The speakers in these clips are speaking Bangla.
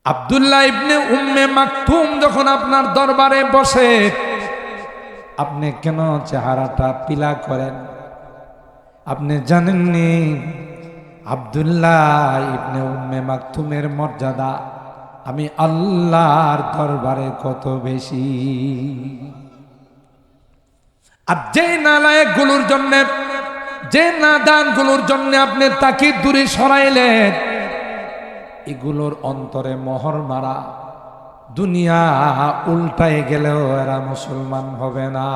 আব্দুল্লাহ ইবনে উম্মে মাকতুম যখন আপনার দরবারে বসে, আপনি কেন চেহারাটা পিলা করেন? আপনি জানেননি আব্দুল্লাহ ইবনে উম্মে মাকতুমের মর্যাদা আমি আল্লাহর দরবারে কত বেশি। আর যে নালায়েকগুলোর জন্য, যে নাদানগুলোর জন্য আপনি তাকে দূরে সরাইলেন, এগুলোর অন্তরে মোহর মারা, দুনিয়া উল্টায় গেলেও এরা মুসলমান হবে না।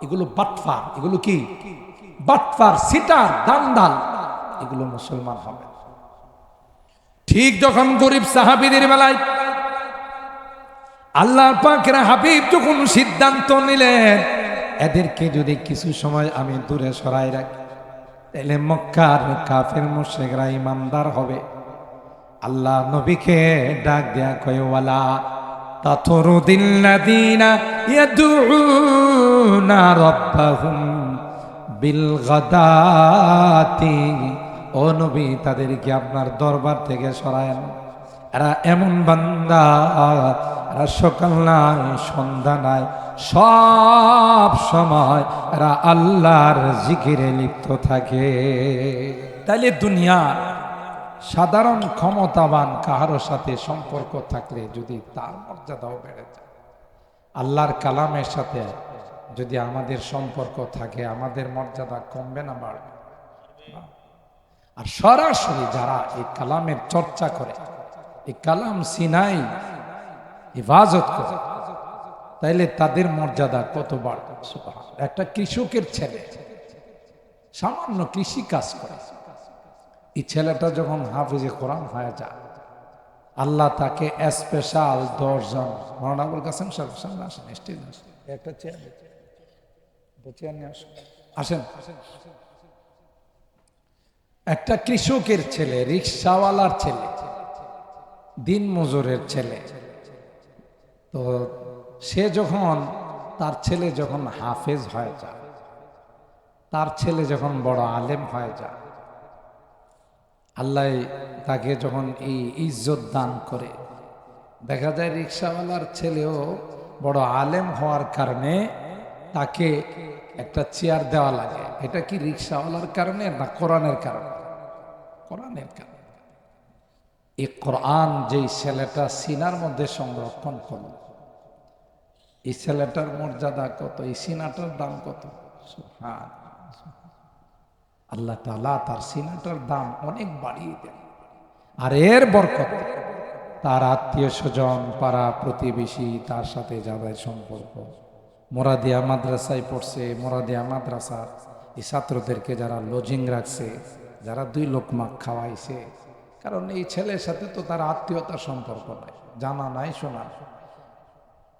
এগুলো বাটফার, এগুলো কি বাটফার, সিটার, দান্দাল, এগুলো মুসলমান হবে। ঠিক যখন গরিব সাহাবীদের বেলায় আল্লাহর পাকের হাবিব যখন সিদ্ধান্ত নিলেন এদেরকে যদি কিছু সময় আমি দূরে সরাই রাখি তাহলে মক্কার কাফের মুশরিকরা ঈমানদার হবে, আল্লাহ নবীকে ডাক দেয়া কয়, ওয়ালা তাতরুদিল্লাযীনা ইয়াদউনা রাব্বাহুম বিল গাদাতি, ও নবী তাদেরকে আপনার দরবার থেকে সরায়েন। এরা এমন বান্দা, এরা সকাল নাই সন্ধ্যা নাই সব সময় এরা আল্লাহর জিকিরে লিপ্ত থাকে। তাইলে দুনিয়া সাধারণ ক্ষমতাবান কাহারো সাথে সম্পর্ক থাকলে যদি তার মর্যাদাও বেড়ে যায়, আল্লাহর কালামের সাথে যদি আমাদের সম্পর্ক থাকে আমাদের মর্যাদা কমবে না বাড়বে? আর সরাসরি যারা এই কালামের চর্চা করে, এই কালাম সিনাই হিফাজত করে, তাইলে তাদের মর্যাদা কত বাড়বে। একটা কৃষকের ছেলে সামান্য কৃষি কাজ করে, এই ছেলেটা যখন হাফিজে কোরআন হয়ে যায় আল্লাহ তাকে স্পেশাল 10 জন মহানবুল কাসেম সাহেব সামনে আসেন, স্টেজ একটা চেয়ার নিয়ে আসেন। একটা কৃষকের ছেলে, রিক্সাওয়ালার ছেলে, দিন মজুরের ছেলে, তো সে যখন তার ছেলে যখন হাফেজ হয়ে যায়, তার ছেলে যখন বড় আলেম হয়ে যায়, আল্লাহ তাকে যখন এই ইজ্জত দান করে, দেখা যায় রিক্সাওয়ালার ছেলেও বড় আলেম হওয়ার কারণে তাকে একটা চেয়ার দেওয়া লাগে। এটা কি রিক্সাওয়ালার কারণে না কোরআনের কারণে? কোরআনের কারণে। এই কোরআন যেই ছেলেটা সিনার মধ্যে সংরক্ষণ করল, এই ছেলেটার মর্যাদা কত, এই সিনাটার দাম কত। আল্লাহ তাআলা তার সিনাটার দাম অনেক বাড়িয়ে দেন। আর এর বরকত তার আত্মীয় স্বজন, পাড়া প্রতিবেশী, তার সাথে যাদের সম্পর্ক, মোরাদিয়া মাদ্রাসায় পড়ছে, মোরাদিয়া মাদ্রাসা এই ছাত্রদেরকে যারা লজিং রাখছে, যারা 2 লোকমা খাওয়াইছে, কারণ এই ছেলের সাথে তো তার আত্মীয়তার সম্পর্ক নাই, জানা নাই, শোনা।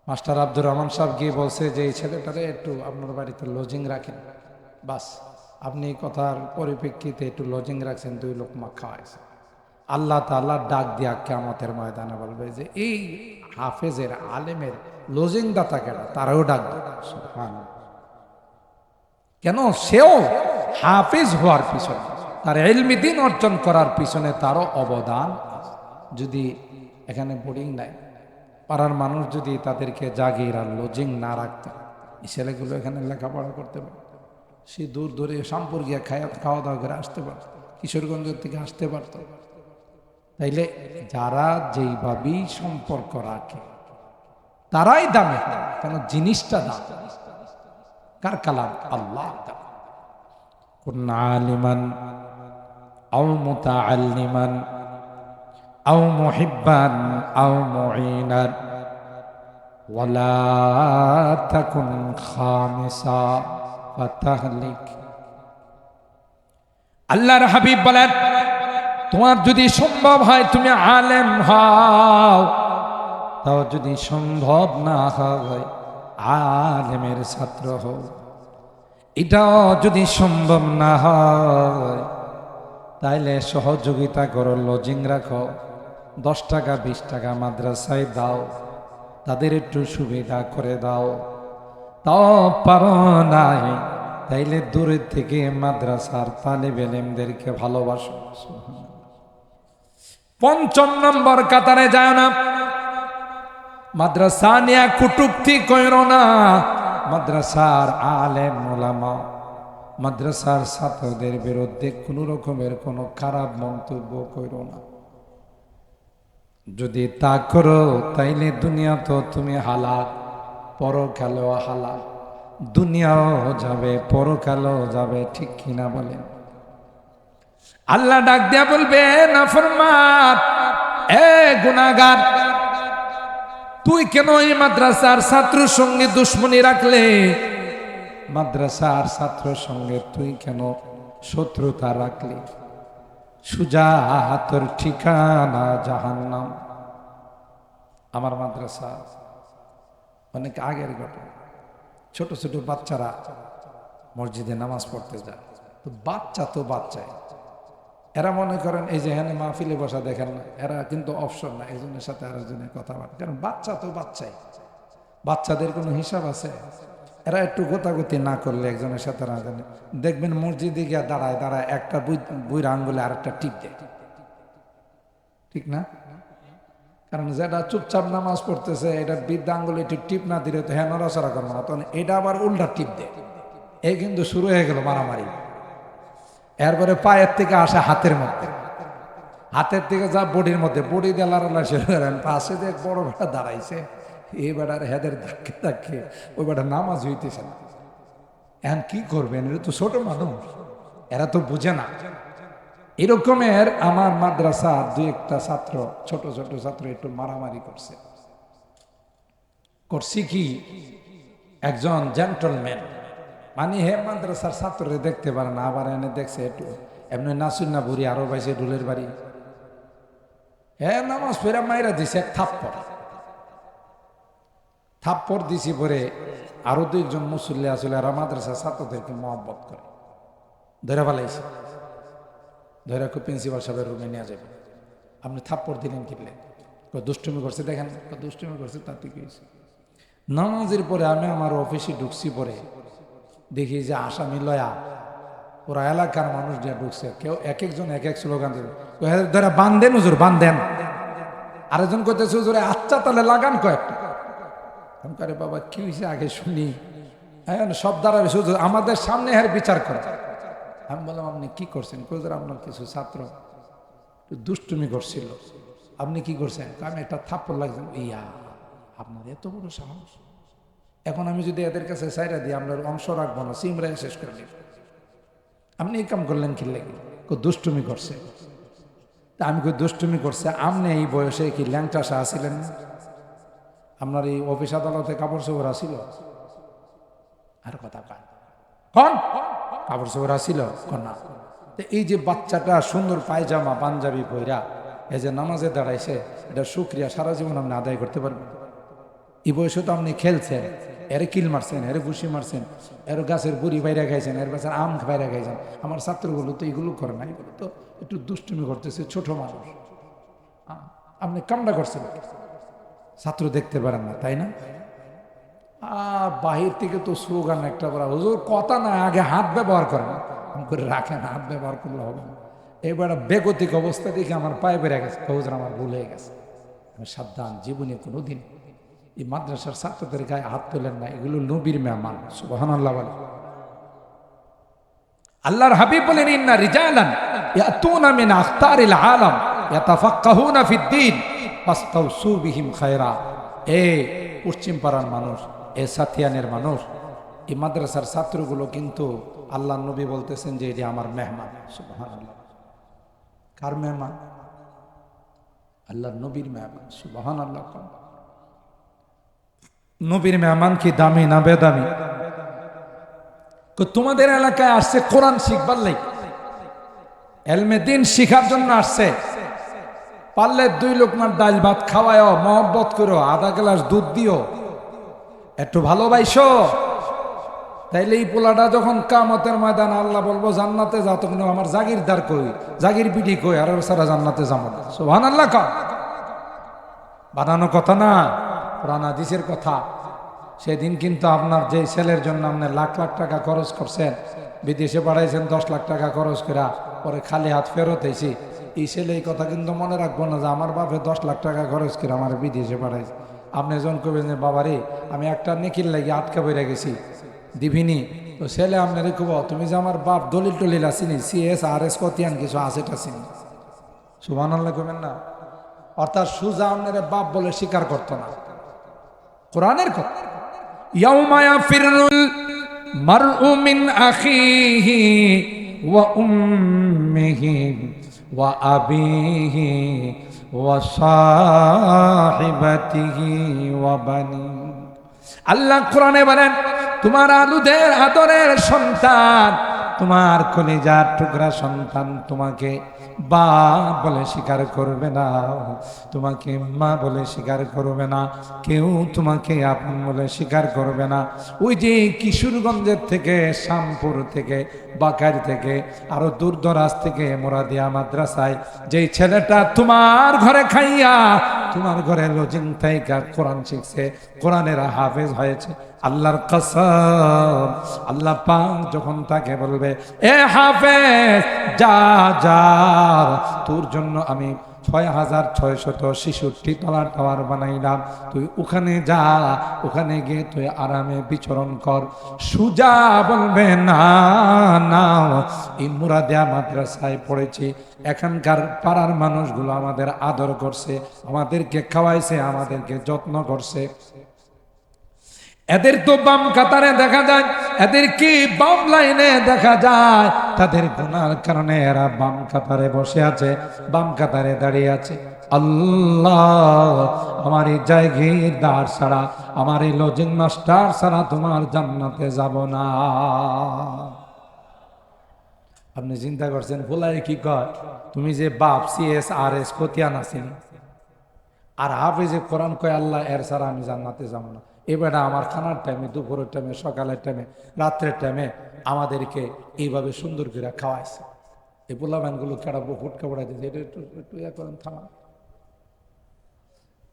মাস্টার আব্দুর রহমান সাহেব গিয়ে বলছে যে এই ছেলেটারে একটু আপনার বাড়িতে লজিং রাখেন, বাস আপনি এই কথার পরিপ্রেক্ষিতে একটু লজিং রাখছেন, 2 লোকমা খাওয়াইছে। আল্লাহ তাআলা ডাক দিয়া কিয়ামতের ময়দানে বলবে যে এই হাফেজের আলেমের লজিং দাতা কেনা, তারাও ডাক দেবে। সুবহানাল্লাহ। কেন? সেও হাফেজ হওয়ার পিছনে, তার ইলমি দ্বীন অর্জন করার পিছনে তারও অবদান। যদি এখানে বোর্ডিং নাই, পাড়ার মানুষ যদি তাদেরকে জাগির আর লজিং না রাখত, এই ছেলেগুলো এখানে লেখাপড়া করতে পারত, সে দূর দূরে শামপুর গিয়া খাওয়া দাওয়া করে আসতে পারত, কিশোরগঞ্জ থেকে আসতে পারত। তাইলে যারা যেইভাবেই সম্পর্ক রাখে তারাই দামে, কেন জিনিসটা দাম। কার কালাম? আল্লাহ। কুন আলিমান আও মুতাআল্লিমান আও মুহিব্বান আও মুঈনান ওয়ালা তাকুন খামিসা ফাতাহলিক। আল্লাহর হাবিব বলেন, তোমার যদি সম্ভব হয় তুমি আলেম হও, তাও যদি সম্ভব না হয় আলেমের ছাত্র হও। এটাও যদি সম্ভব না হয় তাইলে সহযোগিতা করো, লজিং রাখো, 10 টাকা 20 টাকা মাদ্রাসায় দাও, তাদের একটু সুবিধা করে দাও। তাও পারো নাই তাইলে দূরের থেকে মাদ্রাসার তালেব ইলমদেরকে ভালোবাসো। পঞ্চম নম্বর কাতারে যায় না। মাদ্রাসা নিয়ে কুটুক্তি কইরো না। মাদ্রাসার আলেম ওলামা, মাদ্রাসার ছাত্রদের বিরুদ্ধে কোন রকমের কোনো খারাপ মন্তব্য কইরো না। যদি তা করো তাইলে দুনিয়া তো তুমি হালাক, পরকালেও হালাক। দুনিয়াও যাবে, পরকালেও যাবে, ঠিক কিনা বলেন? আল্লাহ ডাক দিয়া বলবে, নাফরমান, এ গুনাহগার, তুই কেন এই মাদ্রাসার ছাত্রের সঙ্গে দুশ্মনী রাখলে? মাদ্রাসার ছাত্রের সঙ্গে তুই কেন শত্রুতা রাখলি? সুজা তোর ঠিকানা জাহান্নাম। আমার মাদ্রাসা অনেক আগের ঘটনা। ছোট ছোট বাচ্চারা মসজিদে নামাজ পড়তে যায়, তো বাচ্চাই এরা মনে করেন এই যে হ্যাঁ মাহফিলে বসা দেখেন না, এরা কিন্তু অপশন না একজনের সাথে আরেকজনের কথাবার্তা, কারণ বাচ্চাই, বাচ্চাদের কোনো হিসাব আছে? এরা একটু গোতাগতি না করলে একজনের সাথে আরেকজনের, দেখবেন মসজিদে গিয়ে দাঁড়ায় একটা বুইরা আঙ্গুলে আরেকটা টিপ দেয়, ঠিক না? কারণ যেটা চুপচাপ নামাজ পড়তেছে এটা বৃদ্ধা আঙ্গুলে একটু টিপ না দিলে তো হ্যাঁ নড়াচড়া করবো না, তখন এটা আবার উল্টা টিপ দেয়। এই কিন্তু শুরু হয়ে গেল মারামারি। এরপরে পায়ের থেকে আসে হাতের মধ্যে, হাতের থেকে যা বডির মধ্যে, বডি দিয়ে লাড়ালা শুরু করেন। পাশে যে বড় বেটা দাঁড়াইছে, এই বেটার হেদের ধাক্কে ওই বেটা নামাজ হইতেছে না। এখন কি করবেন? এরা তো ছোট মানুষ, এরা তো বুঝে না। এরকমের আমার মাদ্রাসা দুই একটা ছাত্র, ছোট ছাত্র একটু মারামারি করছি কি, একজন জেন্টলম্যান, মানে হে মাদ্রাসার ছাত্ররে দেখতে পারে না, আবার এনে দেখছে একটু এমনি নাসুন না বুড়ি আরো পাইছে ঢুলের বাড়ি, হ্যাঁ নামাজ ফেরা মাইরা দিছে এক থাপ্পড় দিছি পরে আরো দুইজন মুসল্লি আসলে আর মাদ্রাসার ছাত্রদেরকে মহব্বত করে ধরে ফেলাইছে, ধরে প্রিন্সিপাল সাহেবের রুমে নিয়ে যাবে। আপনি থাপ্পড় দিলেন কিনলেন? দুষ্টুমি করছে, দেখেন দুষ্টুমি করছে, তাতে কি হয়েছে? নামাজের পরে আমি আমার অফিসে ঢুকছি, পরে দেখি যে আসামি লয়া ওরা এলাকার মানুষ দিয়ে ঢুকছে, কেউ এক একজন এক এক স্লোগান দেবে, ধরে বান্ধেন হুজুর বান্ধেন, আরেকজন করতেছে হুজুর আচ্ছা তাহলে লাগান কয়েকটা। করে বাবা কি হয়েছে আগে শুনি, সব দাঁড়াবে হুজুর আমাদের সামনে এর বিচার করে। আমি বললাম আপনি কি করছেন? হুজুর আপনার কিছু ছাত্র দুষ্টুমি করছিল, আপনি কি করছেন? আমি একটা থাপ্পড় লাগছে। ইয়া আপনার এত বড় সাহস! এখন আমি যদি এদের কাছে সাইরা দিই আপনার অংশ রাখবো না, সিমরাই শেষ করে দিব। আপনি এই কাম করলেন কি লেগে? দুষ্টুমি করছে। তা আমি দুষ্টুমি করছে, আপনি এই বয়সে কি ল্যাংটাসা আসিলেন? আপনার এই অফিস আদালতে কাপড় চোপড় আসিল? আর কথা পান কন কাপড় চোপড় আসিল না? এই যে বাচ্চাটা সুন্দর পায়জামা পাঞ্জাবি পইরা এই যে নামাজে দাঁড়াইছে, এটা শুকরিয়া সারা জীবন আপনি আদায় করতে পারবেন। এই বয়সে তো আপনি খেলছেন, এরে কিল মারছেন, এরে ভুসি মারছেন, এর গাছের বুড়ি বাইরে খাইছেন, এর গাছের আম বাইরে খাইছেন। আমার ছাত্রগুলো তো এগুলো করে না, এগুলো তো একটু দুষ্টুমি করতেছে, ছোট মানুষ। আপনি কামটা করছেন, ছাত্র দেখতে পারেন না, তাই না? বাহির থেকে তো স্লোগান একটা বলা, হুজুর কথা না, আগে হাত ব্যবহার করেন, করে রাখেন, হাত ব্যবহার করলে হবে না। এবার বেগতিক অবস্থা দেখে আমার পায়ে বেড়ে গেছে, হুজুর আমার ভুল হয়ে গেছে। আমি সাবধান, জীবনে কোনোদিন এই মাদ্রাসার ছাত্রদের গায়ে হাত তোলেন না, এগুলো নবীর মেহমান। সুবহানাল্লাহ বলেন। আল্লাহর হাবিব বলেন, ইন্না রিজালান ইয়াতুনা মিন আখতারিল আলাম ইয়াতাফাক্কাহুনা ফিদ্দীন ফাস্তাউসু বিহিম খায়রা। পশ্চিম পাড়ার মানুষ, সাথিয়ানের মানুষ, এই মাদ্রাসার ছাত্রগুলো কিন্তু আল্লাহ নবী বলতেছেন যে এটি আমার মেহমান। সুবহানাল্লাহ। কার মেহমান? আল্লাহর নবীর মেহমান। সুবহানাল্লাহ। নবীর মেহমান কি দামি না বেদামি? তোমাদের এলাকায় আসছে কোরআন শিখবার লাগে, এলমে দিন শিখার জন্য আসছে, পারলে 2 লোকমার ডাল ভাত খাওয়ায়, মহব্বত করো, আধা গ্লাস দুধ দিও, একটু ভালোবাসো, তাইলে এই পোলাটা যখন কিয়ামতের ময়দানে আল্লাহ বলবো জান্নাতে যাও, তখন আমার জাগিরদার কই, জাগির পিঠি কই, আর সারা জান্নাতে যাবো না। সুবহানাল্লাহ। বানানো কথা না, কোরআন হাদিসের কথা। সেদিন কিন্তু আপনার যে ছেলের জন্য আপনি লাখ লাখ টাকা খরচ করছেন, বিদেশে পাঠাইছেন 10 লাখ টাকা খরচ করে, পরে খালি হাত ফেরত হয়েছি, এই ছেলে এই কথা কিন্তু মনে রাখবো না যে আমার বাপে 10 লাখ টাকা খরচ করে আমার বিদেশে পাঠাইছে। আপনি যখন কবেন যে বাবা রে আমি একটা নেকির লাগি আটকা বেড়ে গেছি দিবিনি, তো ছেলে আপনার কব তুমি যে আমার বাপ দলিল টলিল আসিনি CS RS কতিয়ান কিছু আছে টাছিনি, সুবহানাল্লাহ কবেন না। অর্থাৎ সুজা আপনার বাপ বলে স্বীকার করতো না, কোরআনের কথা। ইয়াউমা ইয়াফিরুল মারউ মিন আখিহি ওয়া উম্মিহি ওয়া আবিহি ওয়া সাহিবাতিহি ওয়া বানি। আল্লাহ কোরআনে বলেন তোমার আলুদের আদরের সন্তান, তোমার কলিজার টুকরা সন্তান তোমাকে বাপ বলে স্বীকার করবে না, তোমাকে মা বলে স্বীকার করবে না, কেউ তোমাকে আপন বলে স্বীকার করবে না। ওই যে কিশোরগঞ্জের থেকে, শ্যামপুর থেকে, বাকার থেকে, আরো দূর দরাজ থেকে মোরাদিয়া মাদ্রাসায় যেই ছেলেটা তোমার ঘরে খাইয়া তোমার ঘরে লজিং থাইকা কোরআন শিখছে, কোরআনের হাফেজ হয়েছে, আল্লাহর কসম আল্লাহ পাক যখন তাকে বলবে এ হাফেজ যা যা তোর জন্য আমি 6666 তলার টাওয়ার বানাইলাম, তুই ওখানে যা, ওখানে গিয়ে তুই আরামে বিচরণ কর। সুজা বলবে না না এই মুরাদিয়া মাদ্রাসায় পড়েছি, এখানকার পাড়ার মানুষগুলো আমাদের আদর করছে, আমাদেরকে খাওয়াইছে, আমাদেরকে যত্ন করছে, এদের তো বাম কাতারে দেখা যায়, এদের কি বাম লাইনে দেখা যায়, তাদের গুনার কারণে এরা বাম কাতারে বসে আছে, বাম কাতারে দাঁড়িয়ে আছে। আল্লাহ আমার এই জায়গিরদার ছাড়া, আমার এই লজিং মাস্টার ছাড়া তোমার জান্নাতে যাব না। আপনি চিন্তা করছেন ভোলাই কি কয়, তুমি যে বাপ CS RS কতিয়ান আছেন আর হাফেজে কোরআন কয় আল্লাহ এর ছাড়া আমি জান্নাতে যাব না। এবারে আমার খানার টাইমে, দুপুরের টাইমে, সকালের টাইমে, রাত্রের টাইমে আমাদেরকে এইভাবে সুন্দর করে খাওয়াইছে। এই পোলাবানগুলো কেডা ফুটকা পড়াই দিয়েছে, এটা একটু একটু ইয়া করেন, থামা।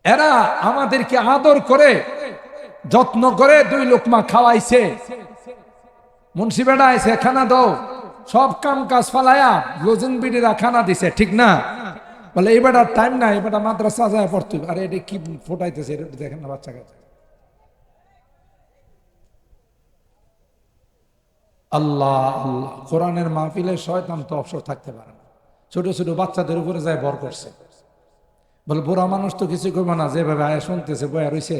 এরা আমাদেরকে আদর করে যত্ন করে 2 লোকমা খাওয়াইছে। মুন্সি বেড়া আইছে খানা দাও, সব কাম কাজ ফালায়া লজিং বিডিরা খানা দিছে, ঠিক না? বলে এই বেটার টাইম না, এই বেটা মাদ্রাসা যায় পড়তে। আরে এটা কি ফোটাইতেছে, এটা দেখেন না বাচ্চা কাছে। আল্লাহ আল্লাহ, কোরআনের মাহফিলে শয়তান তো অবসর থাকতে পারে না। ছোট ছোট বাচ্চাদের উপরে যায় বর করছে, বলে বুড়া মানুষ তো কিছু করবে না, যেভাবে আয়া শুনতেছে বয়া রয়েছে,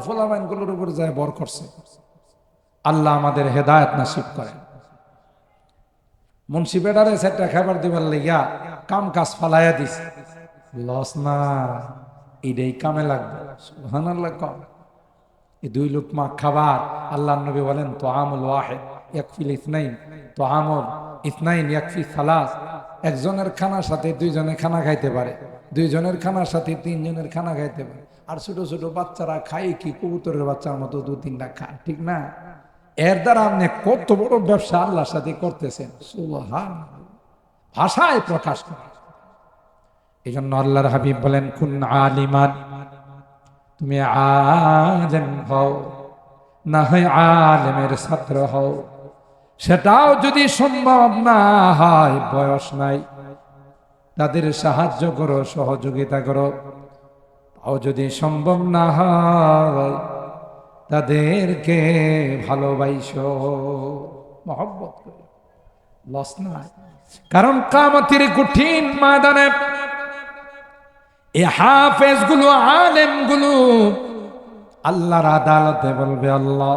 ফোলাবাইন গুলোর উপরে যায় বর করছে। আল্লাহ আমাদের হেদায়েত নাসিব করেন। মুন্সি বেডারে সেটা খাবার দিবার লাগিয়া কাম কাজ ফালাইয়া দিস, লস না, এটাই কামে লাগবে। সুবহানাল্লাহ কম। এই 2 লোকমা খাবার, আল্লাহ নবী বলেন তো আমল ওয়াহিদ ইয়াকফিল ইসনাইন, তো আমল ইসনাইন ইয়াকফি সালাস। একজনের খানার সাথে 2 জনে খানা খাইতে পারে, 2 জনের খানার সাথে 3 জনের খানা খাইতে পারে। আর ছোট ছোট বাচ্চারা খায় কি কবুতরের বাচ্চার মতো 2-3টা খায়, ঠিক না? এর দ্বারা আপনি কত বড় ব্যবসা আল্লাহর সাথে করতেছেন, সুবহানাল্লাহ, ভাষায় প্রকাশ করে। এই জন্য আল্লাহর হাবিব বলেন কুন আলিমান, তুমি আলেম হও, না হয় আলেমের ছাত্র হও। সেটাও যদি সম্ভব না হয়, বয়স নাই, তাদের সাহায্য করো, সহযোগিতা করো। তাও যদি সম্ভব না হয়, তাদেরকে ভালোবাসো, মহব্বত করো, লস নাই। কারণ কিয়ামতের কঠিন ময়দানে এই হাফেজ গুলো, আলেম গুলো আল্লাহর আদালতে বলবে আল্লাহ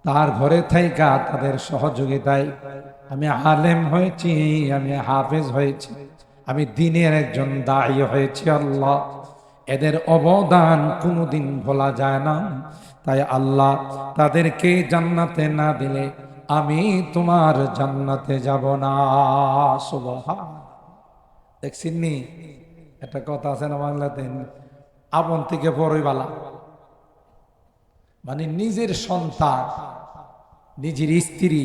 তার ঘরে থাইকা তাদের সহযোগিতায় আমি আলেম হয়েছি, আমি হাফেজ হয়েছি, আমি দ্বীনের একজন দায়ী হয়েছি। আল্লাহ এদের অবদান কোনোদিন ভোলা যায় না। তাই আল্লাহ তাদেরকে জান্নাতে না দিলে আমি তোমার জান্নাতে যাব না। সুবহান। দেখছিনি একটা কথা আছে না বাংলাতে, আপন থেকে বড়ই বালা। মানে নিজের সন্তান, নিজের স্ত্রী,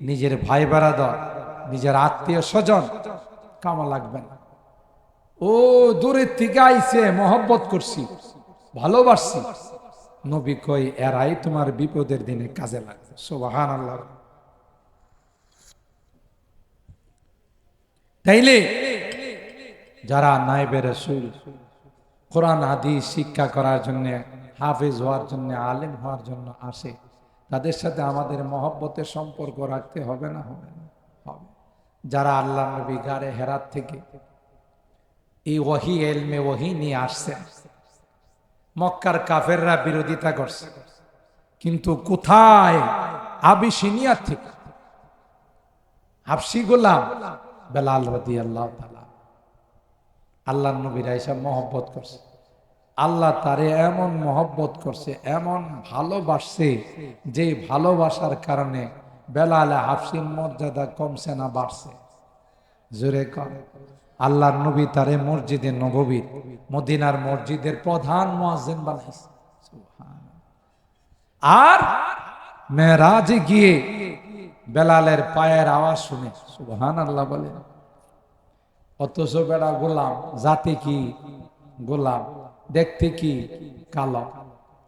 নিজের ভাই বারাদর, নিজের আত্মীয় স্বজন কামা লাগবে না। ও দূরের থেকে আইছে, মহব্বত করছি, ভালোবাসছি, নবী কই এরাই তোমার বিপদের দিনে কাজে লাগবে। সুবহানাল্লাহ। তাইলে যারা নায়েবে রাসূল কোরআন হাদিস শিক্ষা করার জন্য, হাফেজ হওয়ার জন্য, আলেম হওয়ার জন্য আসে, তাদের সাথে আমাদের মহব্বতের সম্পর্ক রাখতে হবে না? হবে না? হবে। যারা আল্লাহ নবী গারে হেরাত থেকে এই ওহী এলমে ওহী নিয়ে আসছে, মক্কার কাফেররা বিরোধিতা করছে, কিন্তু কোথায়? আবিসিনিয়া থেকে হাবশী গোলাম বেলাল রাদিয়াল্লাহু তাআলা আল্লাহ নবীর আয়েশা মহব্বত করছে। আল্লাহ তারে এমন মহব্বত করছে, এমন ভালোবাসছে, যে ভালোবাসার কারণে বেলাল হাবশীর মর্যাদা কমছে না বাড়ছে? জোরে কর। আল্লাহর নবী তারে মসজিদে নববীর, মদিনার মসজিদের প্রধান মুয়াজ্জিন বানাইছে। আর মেরাজে গিয়ে বেলালের পায়ের আওয়াজ শুনে সুবহানাল্লাহ বলে। অথচ বেড়া গোলাম, জাতি কি গোলাম, দেখতে কি কালো,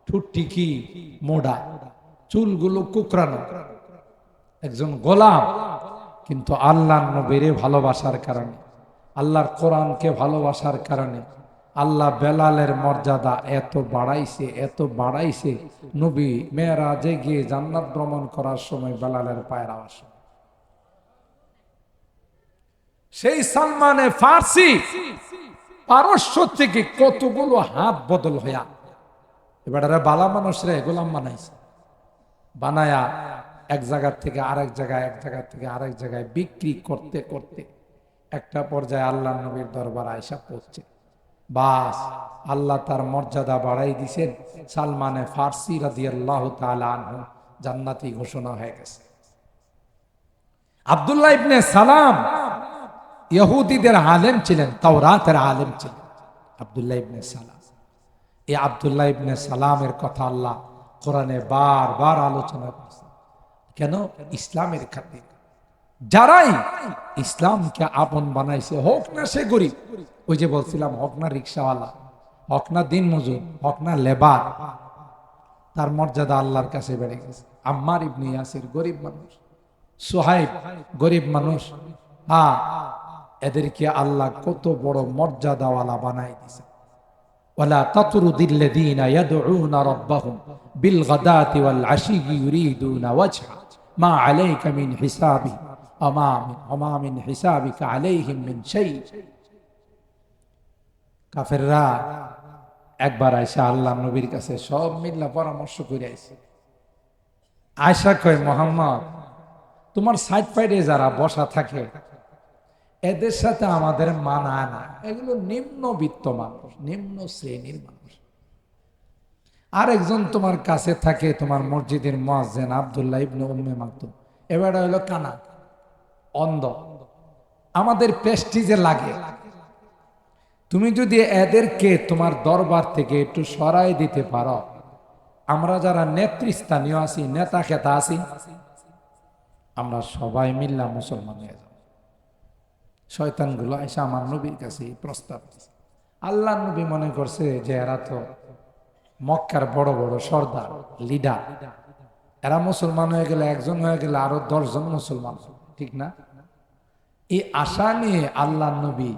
ঠুট্টি কি মোড়া, চুলগুলো কুকরানো, একজন গোলাম। কিন্তু আল্লাহর নবীরে ভালোবাসার কারণে, আল্লাহর কোরআনকে ভালোবাসার কারণে আল্লাহ বেলালের মর্যাদা এত বাড়াইছে, এত বাড়াইছে, নবী মেরাজে গিয়ে জান্নাত ভ্রমণ করার সময় বেলালের পায়ের আওয়াজ। সেই সালমানে ফার্সি পারস্য থেকে কতগুলো হাত বদল হইয়া এবার বালা মানুষরা গোলাম বানাইছে, বানায়া এক জায়গার থেকে আরেক জায়গায়, এক জায়গা থেকে আরেক জায়গায় বিক্রি করতে করতে একটা পর্যায়ে আল্লাহ নবীর দরবার আয়েশা পৌঁছে। বাস আল্লাহ তার মর্যাদা বাড়াই দিছেন। সালমানে ফার্সি রাদিয়াল্লাহু তাআলা আনহু জান্নাতি ঘোষণা হয়ে গেছে। আব্দুল্লাহ ইবনে সালাম ইহুদিদের আলেম ছিলেন, তাওরাতের আলেম ছিলেন আব্দুল্লাহ ইবনে সালাম। এই আব্দুল্লাহ ইবনে সালামের কথা আল্লাহ কোরআনে বারবার আলোচনা করছে। কেন? ইসলামের খাতির। যারাই ইসলামকে আপন বানাইছে, হোক না সে গরিব, ওই যে বলছিলাম, হোক না রিক্সাওয়ালা, হোক না দিন মজুর, হোক না লেবার, তার মর্যাদা আল্লাহর কাছে বেড়ে গেছে। আম্মার ইবনে ইয়াসির গরিব মানুষ, সুহাইব গরিব মানুষ, হ্যাঁ, এদেরকে আল্লাহ কত বড় মর্যাদাওয়ালা বানাই দিয়েছে। ওয়ালা তাতরুদিল্লাযীনা ইয়াদউনা রাব্বাহুম বিল গাদাতি ওয়াল আশি ইউরিদুনা ওয়াজহা মা আলাইকা মিন হিসাবি আমা মিন হিসাবিকা আলাইহিম মিন শাই। কাফেররা একবার আয়েশা আল্লাহ নবীর কাছে সব মিল্লা পরামর্শ করে আইছে। আয়েশা কয়, মুহাম্মদ, তোমার সাইড পাইডে যারা বসা থাকে এদের সাথে আমাদের মানায় না, এগুলো নিম্নবিত্ত মানুষ, নিম্ন শ্রেণীর মানুষ। আর একজন তোমার কাছে থাকে, তোমার মসজিদের মুয়াজ্জিন আব্দুল্লাহ ইবনে উম্মে মাকতুম, এবারে হলো কানা, অন্ধ, আমাদের প্রেস্টিজে লাগে। তুমি যদি এদেরকে তোমার দরবার থেকে একটু সরাই দিতে পারো, আমরা যারা নেতৃস্থানীয় আছি, নেতা খেতা আছি, আমরা সবাই মিল্লা মুসলমান হয়ে যাব। শয়তানগুলো এসে আমার নবীর কাছে প্রস্তাব দিয়েছে। আল্লাহ নবী মনে করছে যে এরা তো মক্কার বড় বড় সর্দার, লিডার, এরা মুসলমান হয়ে গেলে, একজন হয়ে গেলে আরো 10 জন মুসলমান, ঠিক না? এই আশা নিয়ে আল্লাহ নবী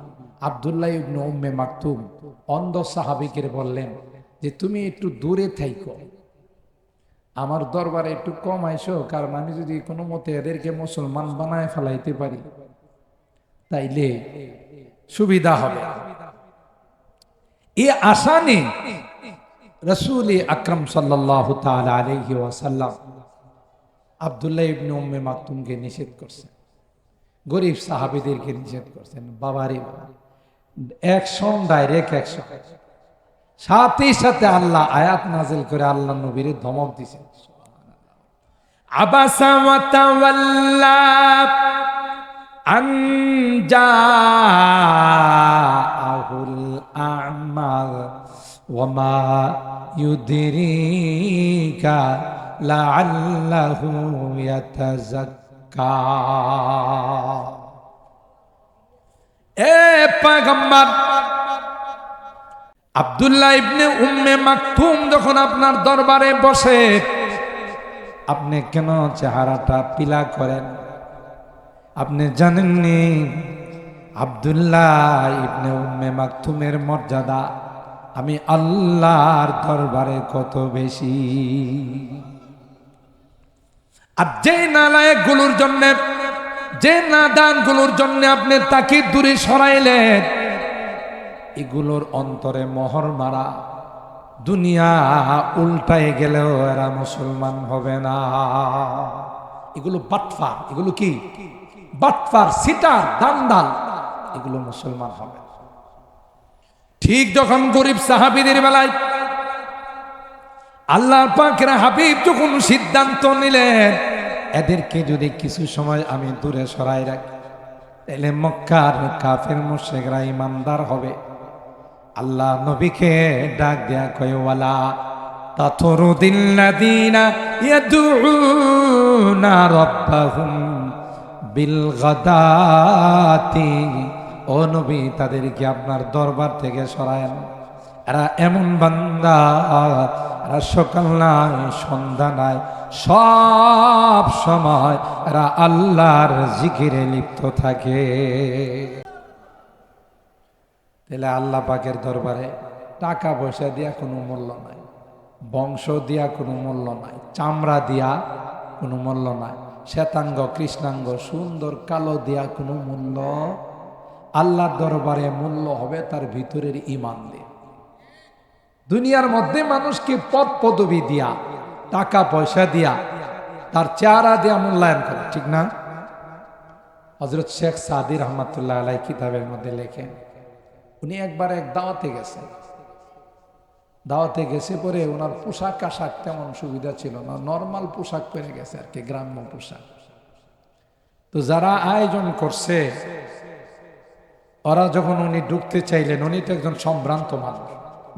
আব্দুল্লাহ ইবনে উম্মে মাকতুম অন্ধ সাহাবীকে বললেন যে তুমি একটু দূরে থাইকো, আমার দরবারে একটু কম আইসো, কারণ আমি যদি কোনো মতে এদেরকে মুসলমান বানায় ফেলাইতে পারি তাইলে সুবিধা হবে। এই আশা নিয়ে রাসূল আকরাম সাল্লাল্লাহু তাআলা আলাইহি ওয়াসাল্লাম আব্দুল্লাহ ইবনে উম্মে মাকতুমকে নিষেধ করছেন, গরিব সাহাবীদেরকে নিষেধ করছেন। বাবারে বাবা, অ্যাকশন, ডাইরেক্ট অ্যাকশন। সাথে সাথে আল্লাহ আয়াত নাজিল করে আল্লাহ নবীর ধমক দিয়েছেন। আবাসা ওয়া তাওয়াল্লা আন জাআহুল আ'মা ওয়া মা ইউদরিকা লাআল্লাহু ইয়াতাযাক্কা। এ পয়গম্বর, আব্দুল্লাহ ইবনে উম্মে মাকতুম যখন আপনার দরবারে বসে, আপনি কেন চেহারাটা পিলা করেন? আপনি জানেননি আব্দুল্লাহ ইবনে উম্মে মাকতুমের মর্যাদা আমি আল্লাহর দরবারে কত বেশি। আর যে নালায়েক গুলোর জন্য, যে নাদান গুলোর জন্য আপনি তাকে দূরে সরাইলেন, এগুলোর অন্তরে মোহর মারা, দুনিয়া উল্টায় গেলেও এরা মুসলমান হবে না। এগুলো বাটফার, এগুলো কি বাটফার, সিটার, দান্দাল, এগুলো মুসলমান হবে। ঠিক যখন গরিব সাহাবীদের বেলায় আল্লাহর পাকের হাবিব যখন সিদ্ধান্ত নিলেন এদেরকে যদি কিছু সময় আমি দূরে সরাই রাখি তাহলে মক্কার কাফের মুশরিকরা ঈমানদার হবে, আল্লাহ নবীকে ডাক দেয়া কয় ওয়ালা তাতরুদিল্লাযীনা ইয়াদউনা রাব্বাহুম বিল গাদাতি, ও নবী তাদেরকে আপনার দরবার থেকে সরায়েন। এরা এমন বান্দা, এরা সকাল নাই সন্ধ্যা নাই সব সময় এরা আল্লাহর জিকিরে লিপ্ত থাকে। তাহলে আল্লাহ পাকের দরবারে টাকা পয়সা দিয়া কোনো মূল্য নাই, বংশ দিয়া কোনো মূল্য নাই, চামড়া দিয়া কোনো মূল্য নাই, শ্বেতাঙ্গ কৃষ্ণাঙ্গ সুন্দর কালো দিয়া কোনো মূল্য। আল্লাহর দরবারে মূল্য হবে তার ভিতরের ঈমান দিয়ে। দুনিয়ার মধ্যে মানুষকে পদ পদবি দিয়া, টাকা পয়সা দিয়া, তার চেহারা দিয়া মূল্যায়ন করে, ঠিক না? হযরত শেখ সাদী রহমাতুল্লাহ আলাইহি কিতাবের মধ্যে লেখেন, উনি একবার এক দাওয়াতে গেছেন। দাওয়াতে গেছে পরে ওনার পোশাক আশাক তেমন সুবিধা ছিল না, নর্মাল পোশাক পরে গেছে আর কি, গ্রাম্য পোশাক। তো যারা আয়োজন করছে ওরা যখন উনি ঢুকতে চাইলেন, উনি তো একজন সম্ভ্রান্ত মানুষ,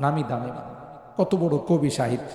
নামি দামি মানুষ, কত বড় কবি সাহিত্য,